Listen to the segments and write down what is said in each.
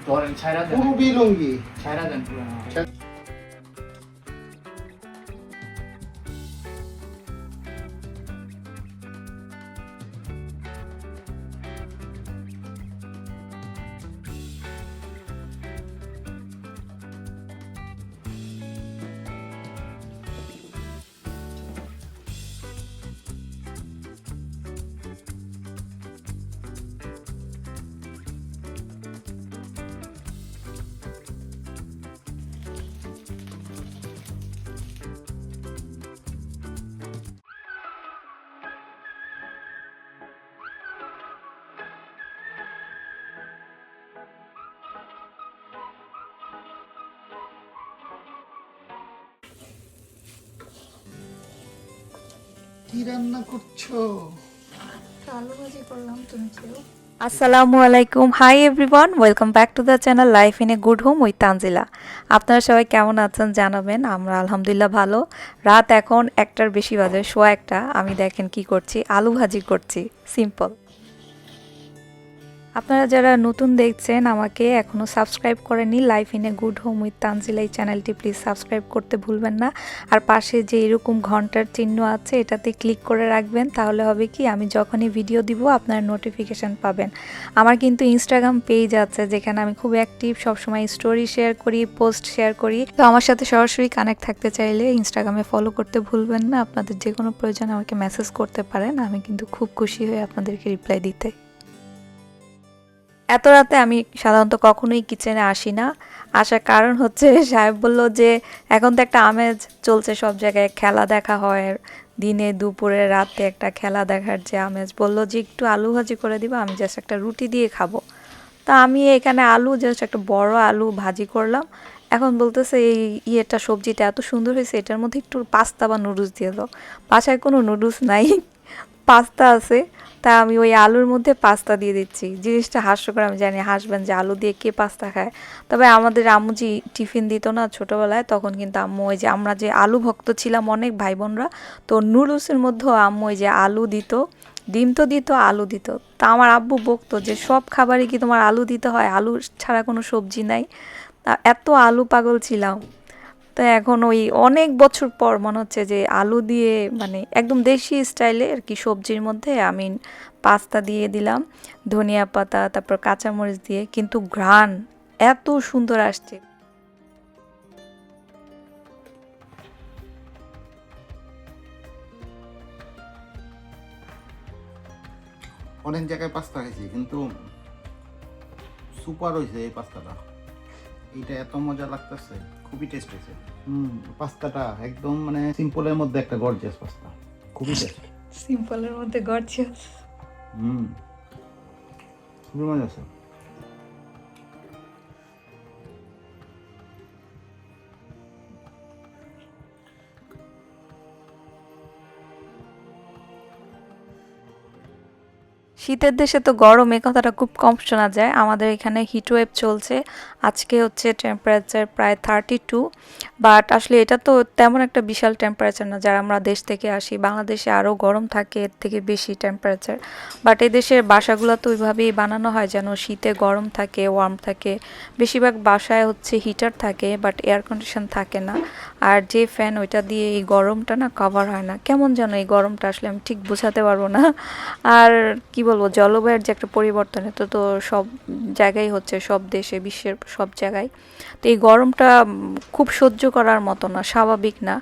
ধরেন ছাইরা দেন, পুরো বিলুঙ্গি ছাইরা দেন পুরো। কি রান্না করছো? আলু ভাজি করলাম, তুমি খেও। আসসালামু আলাইকুম, hi everyone, welcome back to the channel life in a good home with Tanzila. আপনারা সবাই কেমন আছেন জানাবেন। আমরা আলহামদুলিল্লাহ ভালো। রাত এখন 1টার বেশি বাজে, সোয়া 1টা। আমি দেখেন কি করছি, আলু ভাজি করছি, সিম্পল। আপনারা যারা নতুন দেখছেন, আমাকে এখনও সাবস্ক্রাইব করেননি life in a good home with Tanzila, এই চ্যানেলটি প্লিজ সাবস্ক্রাইব করতে ভুলবেন না। আর পাশে যে এরকম ঘন্টার চিহ্ন আছে, এটাতে ক্লিক করে রাখবেন। তাহলে হবে কি, আমি যখনই ভিডিও দিব আপনারা নোটিফিকেশান পাবেন। আমার কিন্তু ইনস্টাগ্রাম পেজ আছে, যেখানে আমি খুব অ্যাক্টিভ, সবসময় স্টোরি শেয়ার করি, পোস্ট শেয়ার করি। তো আমার সাথে সরাসরি কানেক্ট থাকতে চাইলে ইনস্টাগ্রামে ফলো করতে ভুলবেন না। আপনাদের যে কোনো প্রয়োজনে আমাকে মেসেজ করতে পারেন, আমি কিন্তু খুব খুশি হয়ে আপনাদেরকে রিপ্লাই দিতে। এত রাতে আমি সাধারণত কখনোই কিচেনে আসি না। আসার কারণ হচ্ছে, সাহেব বলল যে এখন তো একটা আমেজ চলছে, সব জায়গায় খেলা দেখা হয়, দিনে দুপুরে রাতে একটা খেলা দেখার যে আমেজ, বলল যে একটু আলু ভাজি করে দিবা, আমি জাস্ট একটা রুটি দিয়ে খাবো। তা আমি এখানে আলু, জাস্ট একটা বড় আলু ভাজি করলাম। এখন বলতেছে এই ইয়েটা, সবজিটা এত সুন্দর হয়েছে, এটার মধ্যে একটু পাস্তা বা নুডলস দিয়ে দাও। বাসায় কোনো নুডলস নাই, পাস্তা আছে। তা আমি ওই আলুর মধ্যে পাস্তা দিয়ে দিচ্ছি। জিনিসটা হাস্যকর, আমি জানি হাসবেন যে আলু দিয়ে কে পাস্তা খায়। তবে আমাদের আম্মু যে টিফিন দিত না ছোটোবেলায়, তখন কিন্তু আম্মু ওই যে, আমরা যে আলু ভক্ত ছিলাম অনেক ভাই বোনরা, তো নুডলসের মধ্যেও আম্মু ওই যে আলু দিত, ডিম তো দিত, আলু দিত। তা আমার আব্বু বকতো যে সব খাবারই কি তোমার আলু দিতে হয়, আলু ছাড়া কোনো সবজি নাই। তা এত আলু পাগল ছিলাম। তো এখন ওই অনেক বছর পর মনে হচ্ছে যে আলু দিয়ে, মানে একদম দেশি স্টাইলে আর কি, সবজির মধ্যে আমি পাস্তা দিয়ে দিলাম, ধনিয়া পাতা, তারপর কাঁচামরিচ দিয়ে, কিন্তু ঘ্রাণ এত সুন্দর আসছে। অনেক জায়গায় পাস্তা খাইছি, কিন্তু সুপার হয়েছে এই পাস্তাটা। এইটা এত মজা লাগতেছে, খুবই টেস্ট হয়েছে। পাস্তাটা একদম মানে সিম্পলের মধ্যে একটা গর্জিয়াস পাস্তা, খুবই টেস্ট। সিম্পলের মধ্যে গর্জিয়াস। খুবই মজা আছে। শীতের দেশে তো গরম, এই কথাটা খুব কম শোনা যায়। আমাদের এখানে হিটওয়েভ চলছে। আজকে হচ্ছে টেম্পারেচার প্রায় 32, বাট আসলে এটা তো তেমন একটা বিশাল টেম্পারেচার না। যারা আমরা দেশ থেকে আসি, বাংলাদেশে আরও গরম থাকে, এর থেকে বেশি টেম্পারেচার। বাট এই দেশের বাসাগুলো তো ওইভাবেই বানানো হয় যেন শীতে গরম থাকে, ওয়ার্ম থাকে। বেশিরভাগ বাসায় হচ্ছে হিটার থাকে, বাট এয়ার কন্ডিশন থাকে না। আর যে ফ্যান, ওইটা দিয়ে এই গরমটা না কভার হয় না। কেমন যেন এই গরমটা, আসলে আমি ঠিক বোঝাতে পারবো না। আর কি বলবো, জলবায়ুর যে একটা পরিবর্তন, এটা তো সব জায়গায় হচ্ছে, সব দেশে, বিশ্বের সব জায়গায়। তো এই গরমটা খুব সহ্য করার মতো না, স্বাভাবিক না,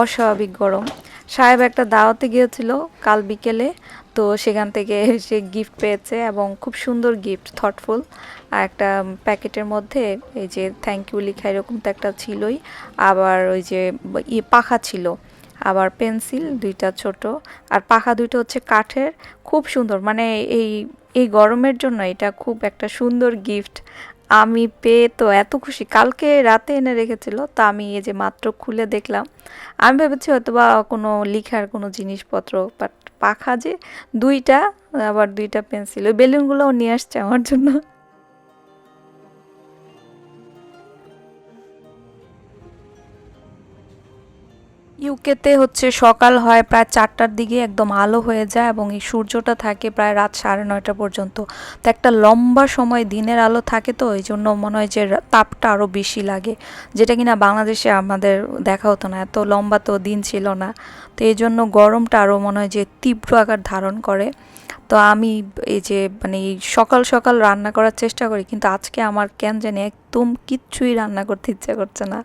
অস্বাভাবিক গরম। সাহেব একটা দাওয়াতে গিয়েছিল কাল বিকেলে, তো সেখান থেকে সে গিফট পেয়েছে, এবং খুব সুন্দর গিফট, থটফুল। আর একটা প্যাকেটের মধ্যে এই যে থ্যাংক ইউ লেখা, এরকম তো একটা ছিলই। আবার ওই যে পাখা ছিল, আবার পেন্সিল দুইটা ছোট, আর পাখা দুইটা হচ্ছে কাঠের, খুব সুন্দর। মানে এই এই গরমের জন্য এটা খুব একটা সুন্দর গিফট। আমি পেয়ে তো এত খুশি, কালকে রাতে এনে রেখেছিল, তা আমি এই যে মাত্র খুলে দেখলাম। আমি ভেবেছি হয়তো বা কোনো লিখার কোনো জিনিসপত্র, বাট পাখা যে দুইটা, আবার দুইটা পেন্সিল, ওই বেলুনগুলোও নিয়ে আসছে আমার জন্য। ইউকেতে হচ্ছে সকাল হয় প্রায় 4টার দিকে, একদম আলো হয়ে যায় এবং এই সূর্যটা থাকে প্রায় রাত 9:30 পর্যন্ত। তো একটা লম্বা সময় দিনের আলো থাকে, তো এই জন্য মনে হয় যে তাপটা আরও বেশি লাগে, যেটা কিনা বাংলাদেশে আমাদের দেখা হতো না, এত লম্বা তো দিন ছিল না। তো এই জন্য গরমটা আরও মনে হয় যে তীব্র আকার ধারণ করে। তো আমি এই যে মানে এই সকাল সকাল রান্না করার চেষ্টা করি, কিন্তু আজকে আমার কেন জানি একদম কিচ্ছুই রান্না করতে ইচ্ছে করছে না।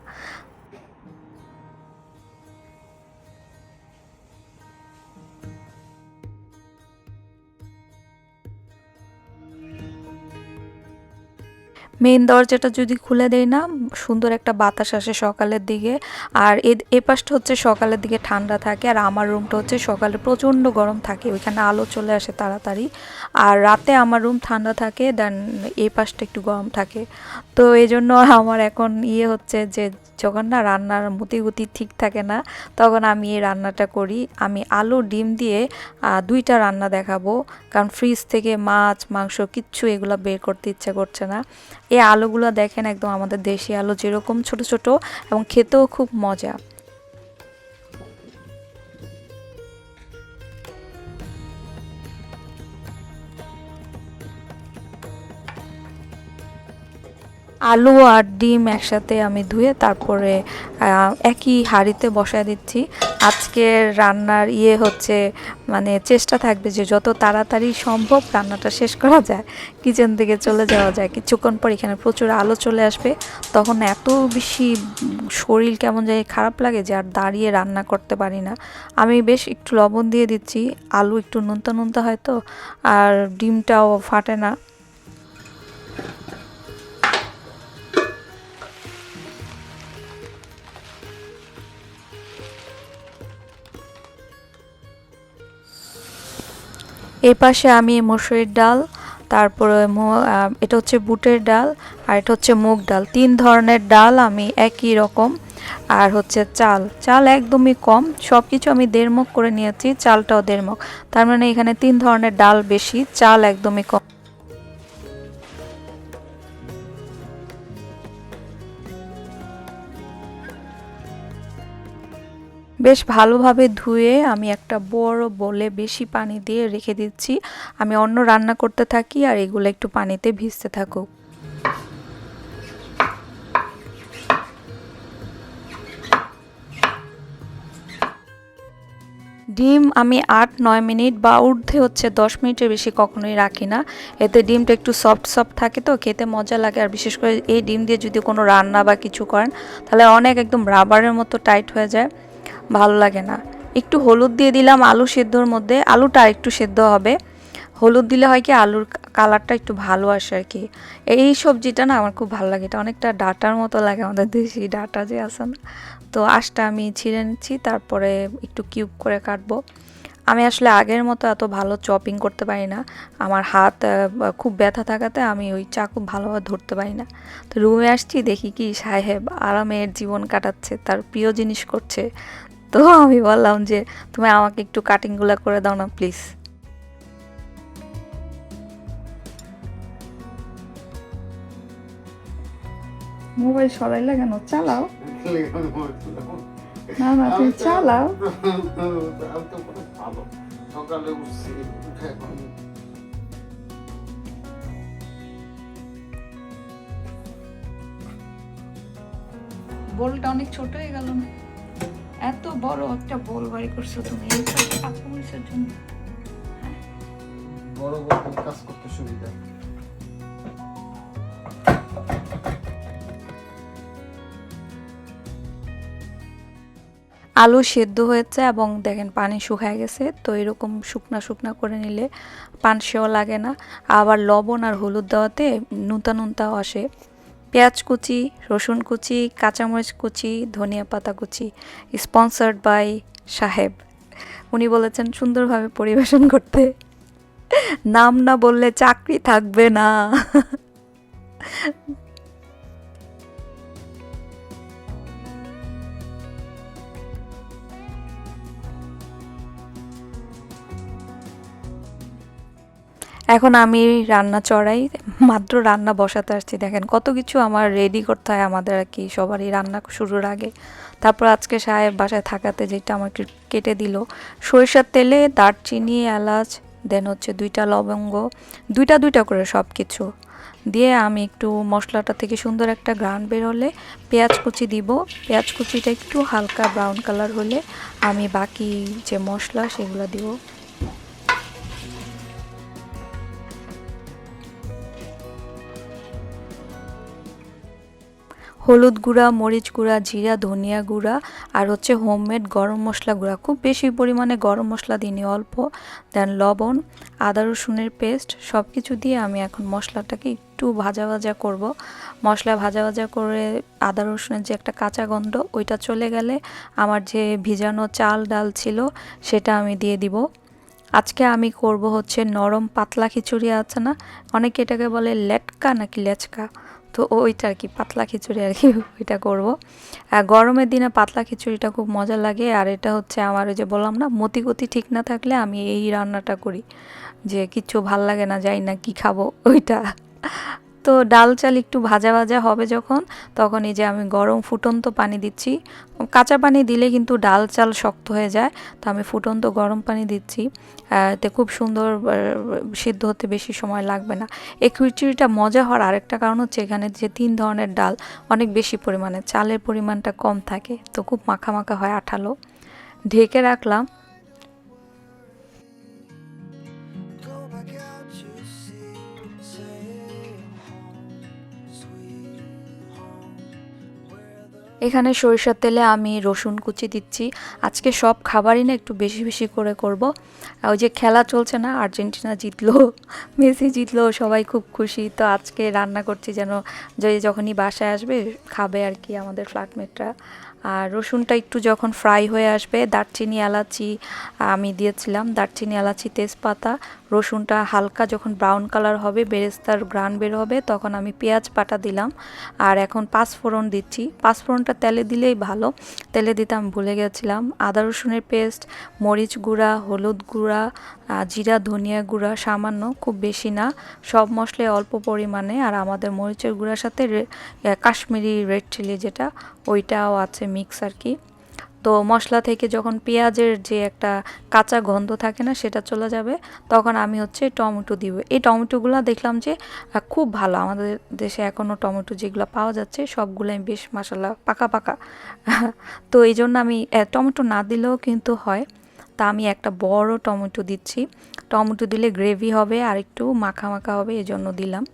মেইন দরজাটা যদি খুলে দেই না, সুন্দর একটা বাতাস আসে সকালের দিকে। আর এ পাশটা হচ্ছে সকালের দিকে ঠান্ডা থাকে, আর আমার রুমটা হচ্ছে সকালে প্রচণ্ড গরম থাকে, ওইখানে আলো চলে আসে তাড়াতাড়ি। আর রাতে আমার রুম ঠান্ডা থাকে, দেন এই পাশটা একটু গরম থাকে। তো এই জন্য আমার এখন হচ্ছে যে যখন না রান্নার মতিগতি ঠিক থাকে না, তখন আমি এই রান্নাটা করি। আমি আলু ডিম দিয়ে 2টা রান্না দেখাবো, কারণ ফ্রিজ থেকে মাছ মাংস কিচ্ছু এগুলো বের করতে ইচ্ছে করছে না। এই আলুগুলো দেখেন একদম আমাদের দেশি আলু যেরকম ছোট ছোট, এবং খেতেও খুব মজা। আলু আর ডিম একসাথে আমি ধুয়ে তারপরে একই হাঁড়িতে বসায় দিচ্ছি। আজকের রান্নার হচ্ছে মানে চেষ্টা থাকবে যে যত তাড়াতাড়ি সম্ভব রান্নাটা শেষ করা যায়, কিচেন থেকে চলে যাওয়া যায়। কিছুক্ষণ পর এখানে প্রচুর আলো চলে আসবে, তখন এত বেশি শরীর কেমন যায় খারাপ লাগে যে আর দাঁড়িয়ে রান্না করতে পারি না। আমি বেশ একটু লবণ দিয়ে দিচ্ছি, আলু একটু নুনতা নুনতা হয়তো, আর ডিমটাও ফাটে না। এই পাশে আমি মসুরির ডাল, তারপরে এটা হচ্ছে বুটের ডাল, আর এটা হচ্ছে মুগ ডাল, 3 ধরনের ডাল আমি একই রকম। আর হচ্ছে চাল, চাল একদমই কম, সব কিছু আমি 1.5 মগ করে নিয়েছি, চালটাও 1.5 মগ। তার মানে এখানে 3 ধরনের ডাল বেশি, চাল একদমই কম। বেশ ভালোভাবে ধুয়ে আমি একটা বড় বলে বেশি পানি দিয়ে রেখে দিচ্ছি। আমি অন্য রান্না করতে থাকি আর এগুলো একটু পানিতে ভিজতে থাকুক। ডিম আমি 8-9 মিনিট বা ঊর্ধ্বে হচ্ছে 10 মিনিটের বেশি কখনোই রাখি না। এতে ডিমটা একটু সফট সফট থাকে, তো খেতে মজা লাগে। আর বিশেষ করে এই ডিম দিয়ে যদি কোনো রান্না বা কিছু করেন, তাহলে অনেক একদম রাবারের মতো টাইট হয়ে যায়, ভালো লাগে না। একটু হলুদ দিয়ে দিলাম আলু সেদ্ধর মধ্যে, আলুটা একটু সেদ্ধ হবে। হলুদ দিলে হয় কি আলুর কালারটা একটু ভালো আসে আর কি। এই সবজিটা না আমার খুব ভালো লাগে, এটা অনেকটা ডাঁটার মতো লাগে, আমাদের দেশি ডাঁটা যে আছে না। তো আঁশটা আমি ছিঁড়ে নিচ্ছি, তারপরে একটু কিউব করে কাটবো। আমি আসলে আগের মতো এত ভালো চপিং করতে পারি না, আমার হাত খুব ব্যথা থাকাতে আমি ওই চাকু ভালোভাবে ধরতে পারি না। তো রুমে আসছি, দেখি কি সাহেব আরামের জীবন কাটাচ্ছে, তার প্রিয় জিনিস করছে। তো আমি বললাম যে তুমি আমাকে একটু কাটিংগুলো করে দাও না প্লিজ। মোবাইল সরাইলা কেন? চালাও। না না, তুমি চালাও। সকালে উঠছি, উঠে এখন বোলটা অনেক ছোট হয়ে গেল না? এত বড় একটা বোল বাড়ি করছো তুমি এই কাঁচামরিচের জন্য? বড় বড় কাজ করতে সুবিধা। আলু সেদ্ধ হয়েছে এবং দেখেন পানি শুকায় গেছে, তো এরকম শুকনা শুকনা করে নিলে পানসেও লাগে না। আবার লবণ আর হলুদ দেওয়াতে নুনতা নুনতাও আসে। পেঁয়াজ কুচি, রসুন কুচি, কাঁচামরিচ কুচি, ধনিয়া পাতা কুচি, স্পন্সার্ড বাই সাহেব। উনি বলেছেন সুন্দরভাবে পরিবেশন করতে, নাম না বললে চাকরি থাকবে না। এখন আমি রান্না চড়াই, মাত্র রান্না বসাতে আসছি। দেখেন কত কিছু আমার রেডি করতে হয় আমাদের আর কি সবারই রান্না শুরুর আগে। তারপর আজকে সাহেব বাসায় থাকাতে যেটা আমাকে কেটে দিল, সরিষার তেলে দারচিনি, এলাচ, দেন হচ্ছে 2টা লবঙ্গ, দুইটা দুইটা করে সব কিছু দিয়ে আমি একটু মশলাটা থেকে সুন্দর একটা ঘ্রাণ বের হলে পেঁয়াজ কুচি দিব। পেঁয়াজ কুচিটা একটু হালকা ব্রাউন কালার হলে আমি বাকি যে মশলা সেগুলো দিব। হলুদ গুঁড়া, মরিচ গুঁড়া, জিরা, ধনিয়া গুঁড়া আর হচ্ছে হোমমেড গরম মশলা গুঁড়া, খুব বেশি পরিমাণে গরম মশলা দিইনি, অল্প। দেন লবণ, আদা রসুনের পেস্ট, সব কিছু দিয়ে আমি এখন মশলাটাকে একটু ভাজা ভাজা করব। মশলা ভাজা ভাজা করে আদা রসুনের যে একটা কাঁচা গন্ধ ওইটা চলে গেলে আমার যে ভিজানো চাল ডাল ছিল সেটা আমি দিয়ে দিব। আজকে আমি করব হচ্ছে নরম পাতলা খিচুড়ি আছে না, অনেকে এটাকে বলে লেটকা নাকি লেচকা, তো ওইটা আর কি পাতলা খিচুড়ি আর কি ওইটা করব। গরমের দিনে পাতলা খিচুড়িটা খুব মজা লাগে। আর এটা হচ্ছে আমার ওই যে বললাম না, মতিগতি ঠিক না থাকলে আমি এই রান্নাটা করি, যে কিচ্ছু ভাল লাগে না, যাই না কি খাবো ওইটা। তো ডাল চাল একটু ভাজা ভাজা হবে যখন, তখন এই যে আমি গরম ফুটন্ত পানি দিচ্ছি। কাঁচা পানি দিলে কিন্তু ডাল চাল শক্ত হয়ে যায়, তো আমি ফুটন্ত গরম পানি দিচ্ছি। এতে খুব সুন্দর সিদ্ধ হতে বেশি সময় লাগবে না। এই খিচুড়িটা মজা হওয়ার আরেকটা কারণ হচ্ছে এখানে যে 3 ধরনের ডাল, অনেক বেশি পরিমাণে, চালের পরিমাণটা কম থাকে, তো খুব মাখা মাখা হয়, আঠালো। ঢেকে রাখলাম। Go back out to sea, sail home, sweet home, where the এখানে সরিষার তেলে আমি রসুন কুচি দিচ্ছি। আজকে সব খাবারই না একটু বেশি বেশি করে করব। ওই যে খেলা চলছে না, আর্জেন্টিনা জিতলো, মেসি জিতলো, সবাই খুব খুশি। তো আজকে রান্না করছি যেন যে যখনই বাসায় আসবে খাবে আর কি আমাদের ফ্ল্যাটমেটরা। আর রসুনটা একটু যখন ফ্রাই হয়ে আসবে, দারচিনি এলাচি আমি দিয়েছিলাম, দারচিনি এলাচি তেজপাতা, রসুনটা হালকা যখন ব্রাউন কালার হবে, বেরেস্তার ঘ্রাণ বের হবে, তখন আমি পেঁয়াজ বাটা দিলাম। আর এখন পাঁচফোড়ন দিচ্ছি। পাঁচফোড়নটা তেলে দিলেই ভালো, তেলে দিতে আমি ভুলে গেছিলাম। আদা রসুনের পেস্ট, মরিচ গুঁড়া, হলুদ গুঁড়া, জিরা ধনিয়া গুঁড়া সামান্য, খুব বেশি না, সব মশলাই অল্প পরিমাণে। আর আমাদের মরিচের গুঁড়ার সাথে কাশ্মীরি রেড চিলি যেটা, ওইটাও আছে মিক্স আর কি। তো মশলা থেকে যখন পেঁয়াজের যে একটা কাঁচা গন্ধ থাকে না সেটা চলে যাবে, তখন আমি হচ্ছে টমেটো দিব। এই টমেটোগুলো দেখলাম যে খুব ভালো, আমাদের দেশে এখনও টমেটো যেগুলো পাওয়া যাচ্ছে সবগুলোই বেশ মাশাআল্লাহ পাকা পাকা। তো এই জন্য আমি টমেটো না দিলেও কিন্তু হয়, তা আমি একটা বড় টমেটো দিচ্ছি। টমেটো দিলে গ্রেভি হবে আর একটু মাখা মাখা হবে, এই জন্য দিলাম।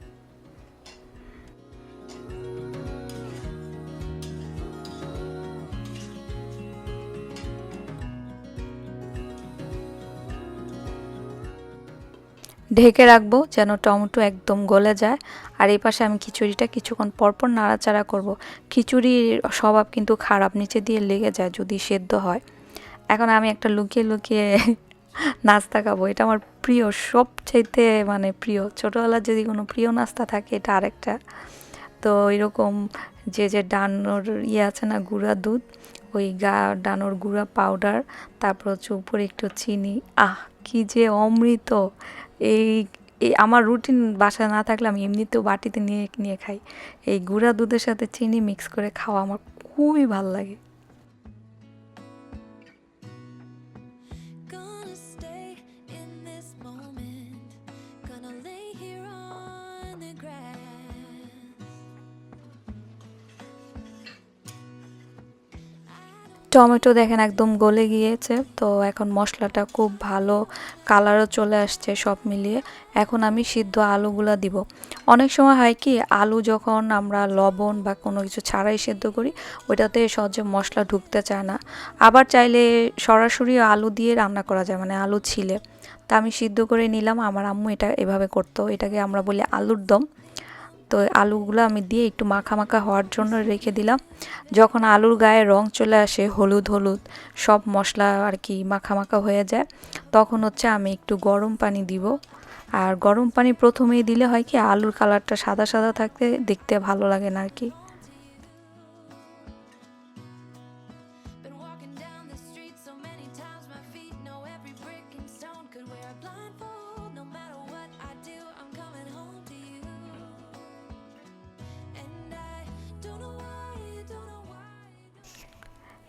ঢেকে রাখবো যেন টমেটো একদম গলে যায়। আর এই পাশে আমি খিচুড়িটা কিছুক্ষণ পরপর নাড়াচাড়া করব। খিচুড়ির স্বভাব কিন্তু খারাপ, নিচে দিয়ে লেগে যায় যদি সেদ্ধ হয়। এখন আমি একটা লুকিয়ে লুকিয়ে নাস্তা খাবো, এটা আমার প্রিয়, সবচাইতে মানে প্রিয়। ছোটোবেলার যদি কোনো প্রিয় নাস্তা থাকে এটা আরেকটা। তো এরকম যে ডানোর ইয়ে আছে না, গুঁড়া দুধ, ওই ডানোর গুঁড়া পাউডার, তারপর হচ্ছে উপরে একটু চিনি, কি যে অমৃত! এই এই আমার রুটিন বাসায় না থাকলে আমি এমনিতেও বাটিতে নিয়ে নিয়ে খাই। এই গুঁড়া দুধের সাথে চিনি মিক্স করে খাওয়া আমার খুবই ভাল লাগে। gonna stay in this moment, gonna lay here on the grass. Tomato দেখেন একদম গলে গিয়েছে, তো এখন মশলাটা খুব ভালো কালারও চলে আসছে সব মিলিয়ে। এখন আমি সিদ্ধ আলুগুলা দিব। অনেক সময় হয় কি, আলু যখন আমরা লবণ বা কোনো কিছু ছাড়াই সেদ্ধ করি ওইটাতে সহজে মশলা ঢুকতে চায় না। আবার চাইলে সরাসরি আলু দিয়ে রান্না করা যায়, মানে আলু ছিলে। তা আমি সিদ্ধ করে নিলাম, আমার আম্মু এটা এভাবে করতো, এটাকে আমরা বলি আলুর দম। তো আলুগুলো আমি দিয়ে একটু মাখা মাখা হওয়ার জন্য রেখে দিলাম। যখন আলুর গায়ে রং চলে আসে হলুদ হলুদ, সব মশলা আর কি মাখা মাখা হয়ে যায়, তখন হচ্ছে আমি একটু গরম পানি দিব। আর গরম পানি প্রথমেই দিলে হয় কি, আলুর কালারটা সাদা সাদা থাকতে দেখতে ভালো লাগে না আর কি। Been walking down the street so many times, my feet know every brick and stone. Could wear a blindfold no matter what I do.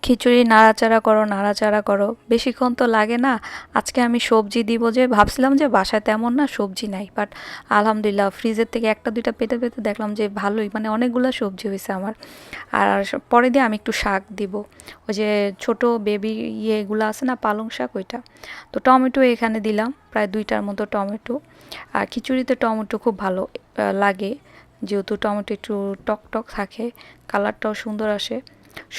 খিচুড়ি নাড়াচাড়া করো, বেশিক্ষণ তো লাগে না। আজকে আমি সবজি দিব, যে ভাবছিলাম যে বাসায় তেমন না সবজি নাই, বাট আলহামদুলিল্লাহ ফ্রিজের থেকে একটা দুইটা পেতে পেতে দেখলাম যে ভালোই, মানে অনেকগুলো সবজি হয়েছে আমার। আর পরে দিয়ে আমি একটু শাক দিব, ওই যে ছোট বেবি ইয়েগুলো আছে না, পালং শাক, ওইটা। তো টমেটো এখানে দিলাম প্রায় 2টার মতো টমেটো। আর খিচুড়িতে টমেটো খুব ভালো লাগে, যেহেতু টমেটো একটু টক টক থাকে, কালারটাও সুন্দর আসে।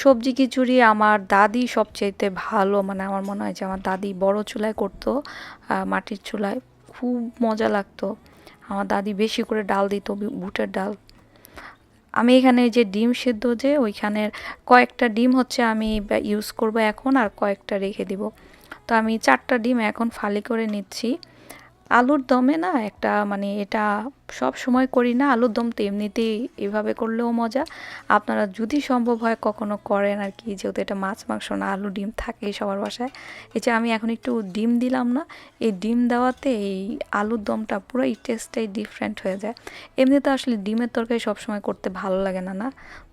সবজি খিচুড়ি আমার দাদি সবচাইতে ভালো, মানে আমার মনে হয় যে আমার দাদি বড় চুলায় করতো, মাটির চুলায়, খুব মজা লাগতো। আমার দাদি বেশি করে ডাল দিত, বুটের ডাল। আমি এখানে যে ডিম সেদ্ধ, যে ওইখানের কয়েকটা ডিম হচ্ছে আমি ইউজ করব এখন, আর কয়েকটা রেখে দিব। তো আমি 4টা ডিম এখন ফালি করে নিচ্ছি। আলুর দমে না একটা, মানে এটা সব সময় করি না, আলুর দম তো এমনিতেই এভাবে করলেও মজা। আপনারা যদি সম্ভব হয় কখনো করেন আর কি, যেহেতু এটা মাছ মাংস না, আলু ডিম থাকেই সবার বাসায়। এই যে আমি এখন একটু ডিম দিলাম না, এই ডিম দেওয়াতে এই আলুর দমটা পুরো এই টেস্টটাই ডিফারেন্ট হয়ে যায়। এমনিতে আসলে ডিমের তরকারি সবসময় করতে ভালো লাগে না, না?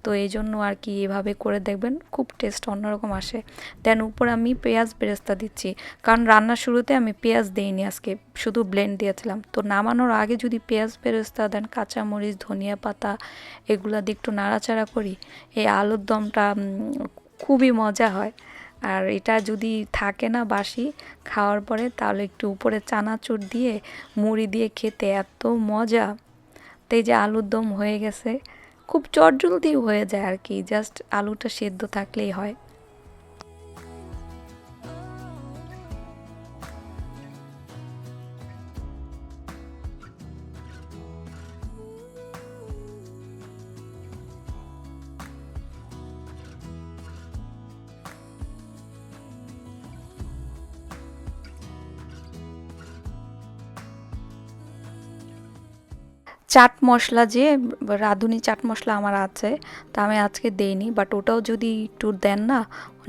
তো এই জন্য আর কি এভাবে করে দেখবেন, খুব টেস্ট অন্যরকম আসে। দেন উপরে আমি পেঁয়াজ বেরেস্তা দিচ্ছি, কারণ রান্নার শুরুতে আমি পেঁয়াজ দিইনি আজকে, শুধু ব্লেন্ড দিয়েছিলাম। তো নামানোর আগে যদি পেঁয়াজ বেরেস্তা দেন, কাঁচামরিচ, ধনিয়া পাতা, এগুলা দিয়ে একটু নাড়াচাড়া করি, এই আলুর দমটা খুবই মজা হয়। আর এটা যদি থাকে না বাসি, খাওয়ার পরে তাহলে একটু উপরে চানাচুর দিয়ে মুড়ি দিয়ে খেতে এত মজা। তো এই যে আলুর দম হয়ে গেছে, খুব চটজলদি হয়ে যায় আর কি, জাস্ট আলুটা সেদ্ধ থাকলেই হয়। চাট মশলা, যে রাঁধুনি চাট মশলা আমার আছে, তা আমি আজকে দেইনি, বাট ওটাও যদি একটু দেন না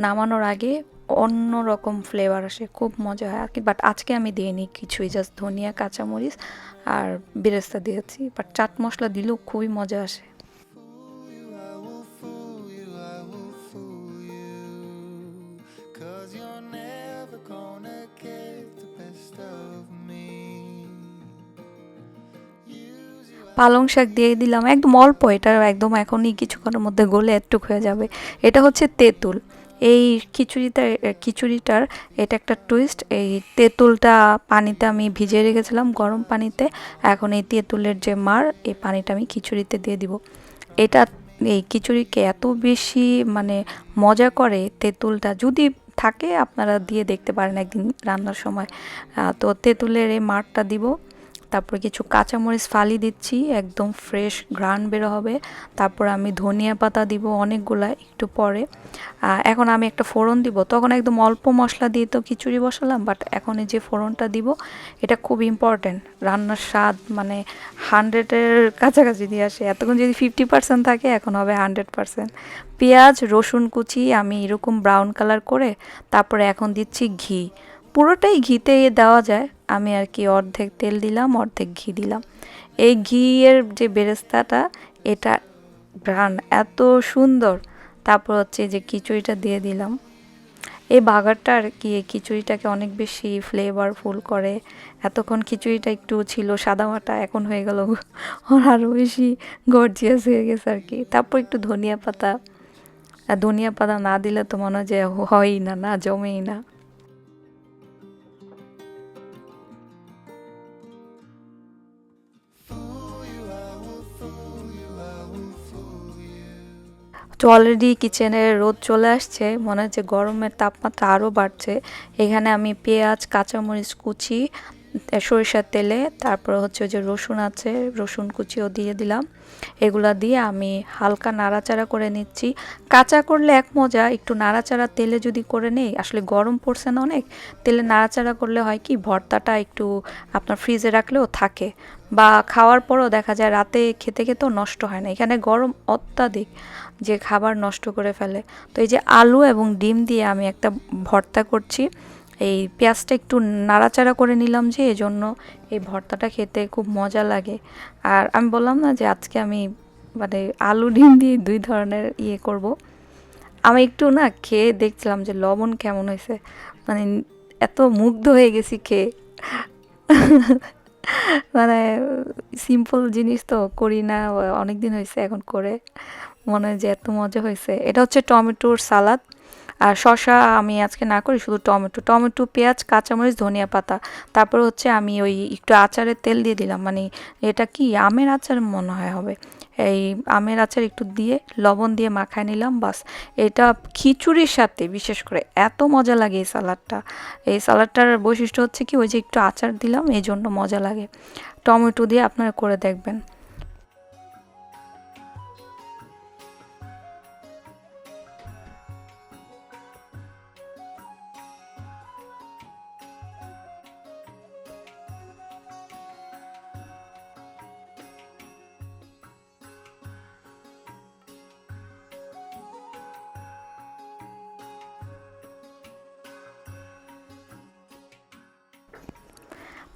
নামানোর আগে, অন্য রকম ফ্লেভার আসে, খুব মজা হয় আর কি। বাট আজকে আমি দিইনি কিছুই, জাস্ট ধনিয়া, কাঁচামরিচ আর বেরেস্তা দিয়েছি, বাট চাট মশলা দিলেও খুবই মজা আসে। পালং শাক দিয়ে দিলাম একদম অল্প, এটা একদম এখনই কিছুক্ষণের মধ্যে গলে একটুক হয়ে যাবে। এটা হচ্ছে তেঁতুল, এই খিচুড়িটার এটা একটা টুইস্ট। এই তেঁতুলটা পানিতে আমি ভিজিয়ে রেখেছিলাম গরম পানিতে, এখন এই তেঁতুলের যে মার, এই পানিটা আমি খিচুড়িতে দিয়ে দিব। এটা এই খিচুড়িকে এত বেশি মানে মজা করে, তেঁতুলটা যদি থাকে আপনারা দিয়ে দেখতে পারেন একদিন রান্নার সময়। তো তেঁতুলের এই মারটা দিব, তারপর কিছু কাঁচামরিচ ফালি দিচ্ছি, একদম ফ্রেশ ঘ্রাণ বের হবে। তারপর আমি ধনিয়া পাতা দিব অনেকগুলা একটু পরে। এখন আমি একটা ফোড়ন দিব, তখন একদম অল্প মশলা দিয়ে তো খিচুড়ি বসালাম, বাট এখন এই যে ফোড়নটা দিব, এটা খুব ইম্পর্টেন্ট। রান্নার স্বাদ মানে 100-এর কাছাকাছি দিয়ে আসে, এতক্ষণ যদি 50% থাকে এখন হবে 100%। পেঁয়াজ, রসুন কুচি আমি এরকম ব্রাউন কালার করে, তারপরে এখন দিচ্ছি ঘি, পুরোটাই ঘিতে দেওয়া যায়, আমি আর কি অর্ধেক তেল দিলাম, অর্ধেক ঘি দিলাম। এই ঘিয়ের যে বেরেস্তাটা, এটা ঘ্রাণ এত সুন্দর। তারপর হচ্ছে যে খিচুড়িটা দিয়ে দিলাম, এই বাগারটা আর কি এই খিচুড়িটাকে অনেক বেশি ফ্লেভারফুল করে। এতক্ষণ খিচুড়িটা একটু ছিল সাদামাটা, এখন হয়ে গেল আরও বেশি গর্জিয়াস হয়ে গেছে আর কি। তারপর একটু ধনিয়া পাতা, আর ধনিয়া পাতা না দিলে তো মনে হয় যে হয়ই না, না জমেই না। তো অলরেডি কিচেনে রোদ চলে আসছে, মনে হচ্ছে গরমের তাপমাত্রা আরও বাড়ছে। এখানে আমি পেঁয়াজ, কাঁচামরিচ কুচি, সরিষার তেলে, তারপর হচ্ছে যে রসুন আছে, রসুন কুচিও দিয়ে দিলাম। এগুলা দিয়ে আমি হালকা নাড়াচাড়া করে নিচ্ছি। কাঁচা করলে এক মজা, একটু নাড়াচাড়া তেলে যদি করে নেই, আসলে গরম পড়ছে না অনেক, তেলে নাড়াচাড়া করলে হয় কি ভর্তাটা একটু আপনার ফ্রিজে রাখলেও থাকে, বা খাওয়ার পরও দেখা যায় রাতে খেতে খেতেও নষ্ট হয় না। এখানে গরম অত্যাধিক, যে খাবার নষ্ট করে ফেলে। তো এই যে আলু এবং ডিম দিয়ে আমি একটা ভর্তা করছি, এই পেঁয়াজটা একটু নাড়াচাড়া করে নিলাম, যে এজন্য এই ভর্তাটা খেতে খুব মজা লাগে। আর আমি বললাম না যে আজকে আমি মানে আলু ডিম দিয়ে 2 ধরনের করব। আমি একটু না খেয়ে দেখছিলাম যে লবণ কেমন হয়েছে, মানে এত মুগ্ধ হয়ে গেছি খেয়ে। মানে সিম্পল জিনিস তো করি না, অনেক দিন হয়েছে এখন করে, মনে হয় যে এত মজা হয়েছে। এটা হচ্ছে টমেটোর সালাদ, আর শসা আমি আজকে না করি, শুধু টমেটো টমেটো পেঁয়াজ কাঁচামরিচ ধনিয়া পাতা, তারপর হচ্ছে আমি ওই একটু আচারের তেল দিয়ে দিলাম, মানে এটা কি আমের আচার মনে হয় হবে, এই আমের আচার একটু দিয়ে লবণ দিয়ে মাখায় নিলাম বাস। এটা খিচুড়ির সাথে বিশেষ করে এত মজা লাগে এই সালাডটা। এই সালাডটার বৈশিষ্ট্য হচ্ছে কি ওই যে একটু আচার দিলাম এই জন্য মজা লাগে। টমেটো দিয়ে আপনারা করে দেখবেন।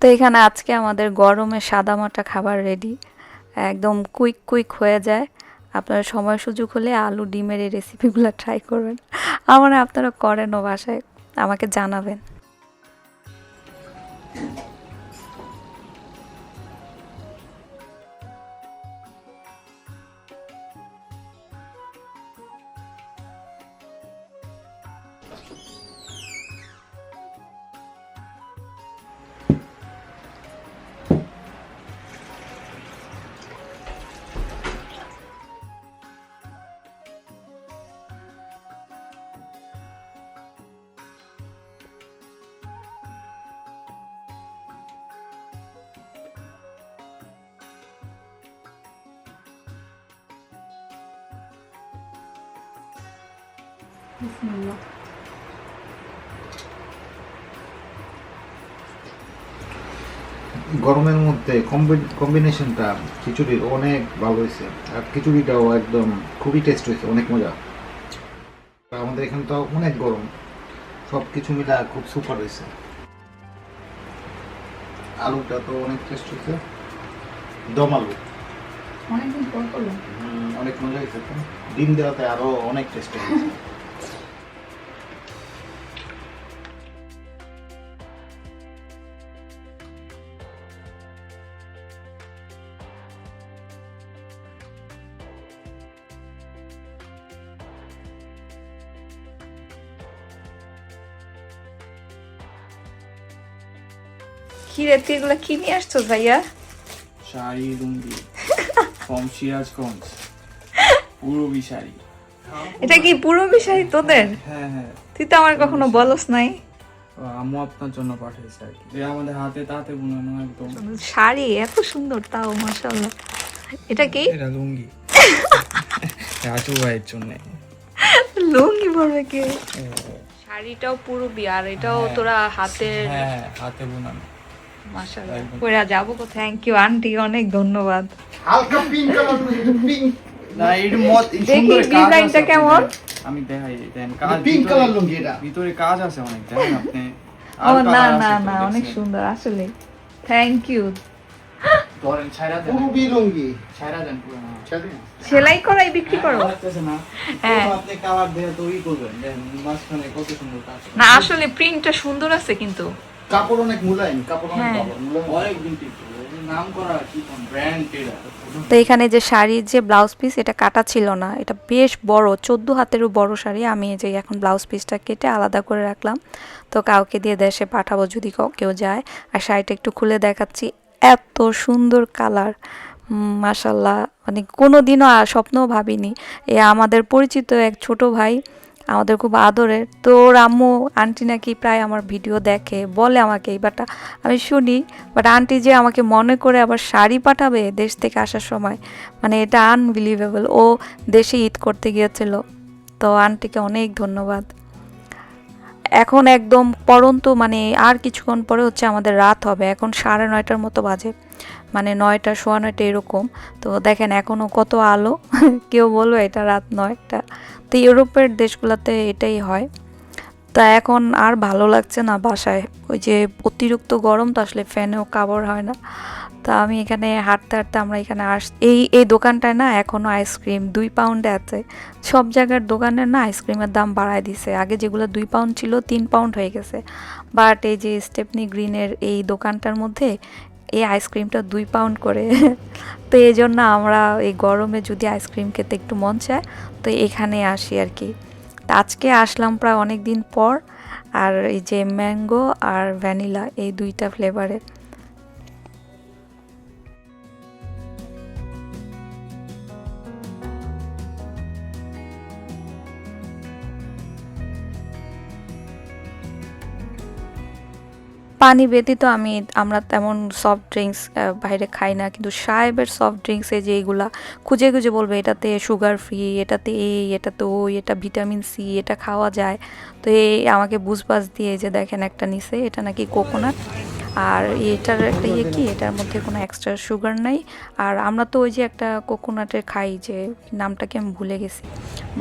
তো এখানে আজকে আমাদের গরমে সাদামাটা খাবার রেডি, একদম কুইক কুইক হয়ে যায়। আপনারা সময় সুযোগ হলে আলু ডিমের এই রেসিপিগুলো ট্রাই করবেন, আমার আপনারা করেনও বাসায়, আমাকে জানাবেন। গরমের মধ্যে কম্বিনেশনটা খিচুড়ির অনেক ভালো হয়েছে, আর খিচুড়িটাও একদম খুবই টেস্ট হয়েছে, অনেক মজা। আমাদের এখানে তো অনেক গরম, সব কিছু মিলা খুব সুপার হয়েছে। আলুটা তো অনেক টেস্ট হয়েছে, দম আলু অনেকদিন পর করলাম। অনেক মজা হয়েছে, ডিম দেওয়াতে আরো অনেক টেস্ট হয়েছে। কি রে তুই এগুলো কি নিয়ে আসছো ভাইয়া? শাড়ি লুঙ্গি ফ্রম সিরাজগঞ্জ, পুরো শাড়ি। এটা কি পুরো বিষয় তোদের? হ্যাঁ হ্যাঁ, তুই তো আমার কখনো বলস নাই। আম্মু আপনার জন্য পাঠিয়েছে আর কি, এটা আমাদের হাতে তাতে বোনানো একদম। শাড়ি এত সুন্দর তাও মাশাআল্লাহ। এটা কি? এটা লুঙ্গি রাজু ভাইয়ের জন্য। লুঙ্গি পরবে কে? শাড়িটাও পুরো আর এটাও হ্যাঁ। তোরা হাতের। হ্যাঁ হাতে বোনানো। মাশাআল্লাহ। একদম। কইরা যাবো কো, থ্যাংক ইউ আন্টি, অনেক ধন্যবাদ। হালকা পিঙ্ক কালার, পিঙ্ক না এর মত এই দেখি সুন্দর কাজ ডিজাইনটা আছে, কেমন? আমি দেখাই দেন কাজ, পিঙ্ক ভিতরে- কালার লুঙ্গি এটা। ভিতরে কাজ আছে অনেক, দেখেন আপনি। ও আর না colour না আছে তো, না, অনেক দেখছেন? সুন্দর আসলে, থ্যাংক ইউ। ধরেন ছাইরা দেন, পুরুবি লুঙ্গি ছাইরা দেন পুরো। না সেলাই করাই বিক্রি করো? লাগতেছে না, হ্যাঁ। পুরো আপনি কালার দিয়ে তৈরি করবেন, দেন মাঝখানে কত সুন্দর কাজ। না আসলে প্রিন্টটা সুন্দর আছে কিন্তু। কাপড় অনেক মুলায়ম, কাপড় অনেক হ্যাঁ। ভালো মুলায়ম। অনেক ভিন্টেজ, নাম করা কি কোন ব্র্যান্ড এটা। তো এখানে যে শাড়ির যে ব্লাউজ পিস, এটা কাটা ছিল না, এটা বেশ বড় 14 হাতেরও বড় শাড়ি। আমি এই যে এখন ব্লাউজ পিসটা কেটে আলাদা করে রাখলাম, তো কাউকে দিয়ে দেশে পাঠাবো যদি কেউ যায়। আর শাড়িটা একটু খুলে দেখাচ্ছি, এত সুন্দর কালার, মাশাল্লাহ, মানে কোনো দিনও স্বপ্নও ভাবিনি। এ আমাদের পরিচিত এক ছোট ভাই, আমাদের খুব আদরের, তো ওর আম্মু আন্টি নাকি প্রায় আমার ভিডিও দেখে, বলে আমাকে, বাট আমি শুনি, বাট আন্টি যে আমাকে মনে করে আবার শাড়ি পাঠাবে দেশ থেকে আসার সময়, মানে এটা আনবিলিভেবল। ও দেশে ঈদ করতে গিয়েছিল, তো আন্টিকে অনেক ধন্যবাদ। এখন একদম পরন্ত, মানে আর কিছুক্ষণ পরে হচ্ছে আমাদের রাত হবে, এখন 9:30 মতো বাজে, মানে 9টা 9:15 এরকম। তো দেখেন এখনও কত আলো, কেউ বলবে এটা রাত 9টা। তো ইউরোপের দেশগুলোতে এটাই হয়। তা এখন আর ভালো লাগছে না বাসায়, ওই যে অতিরিক্ত গরম, তো আসলে ফ্যানেও কাভার হয় না। তো আমি এখানে হাঁটতে হাঁটতে আমরা এখানে এই দোকানটায় না এখনো আইসক্রিম 2 পাউন্ডে আছে। সব জায়গার দোকানের না আইসক্রিমের দাম বাড়ায় দিছে, আগে যেগুলো 2 পাউন্ড ছিল 3 পাউন্ড হয়ে গেছে। বাট এই যে স্টেপনি গ্রিনের এই দোকানটার মধ্যে এই আইসক্রিমটা 2 পাউন্ড করে। তো এই জন্য আমরা এই গরমে যদি আইসক্রিম খেতে একটু মন চায় তো এখানে আসি আর কি। তা আজকে আসলাম প্রায় অনেক দিন পর। আর এই যে ম্যাঙ্গো আর ভ্যানিলা এই 2টা ফ্লেভারের। পানি ব্যতীত আমরা তেমন সফট ড্রিঙ্কস বাইরে খাই না, কিন্তু সাহেবের সফট ড্রিঙ্কসে যে এইগুলা খুঁজে খুঁজে বলবে এটাতে সুগার ফ্রি, এটাতে এটাতে ওই, এটা ভিটামিন সি, এটা খাওয়া যায়। তো এই আমাকে বুঝবাজ দিয়ে যে দেখেন একটা নিচে, এটা নাকি কোকোনাট, আর এটার একটা কি এটার মধ্যে কোনো এক্সট্রা সুগার নাই। আর আমরা তো ওই যে একটা কোকোনাটের খাই, যে নামটাকে আমি ভুলে গেছি,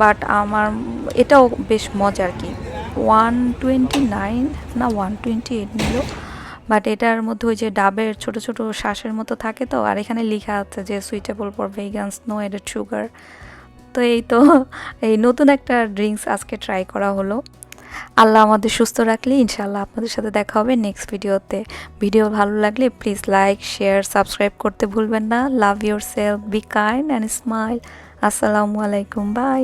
বাট আমার এটাও বেশ মজার কি। 129 না 128 নিল, বাট এটার মধ্যে ওই যে ডাবের ছোট ছোট শ্বাসের মতো থাকে তো, আর এখানে লেখা আছে যে suitable for vegans, no added sugar. তো এই তো এই নতুন একটা ড্রিঙ্কস আজকে ট্রাই করা হলো। আল্লাহ আমাদের সুস্থ রাখলে ইনশাআল্লাহ আপনাদের সাথে দেখা হবে নেক্সট ভিডিওতে। ভিডিও ভালো লাগলে প্লিজ লাইক, শেয়ার, সাবস্ক্রাইব করতে ভুলবেন না। Love your self, be kind and smile. আসসালামু আলাইকুম, বাই।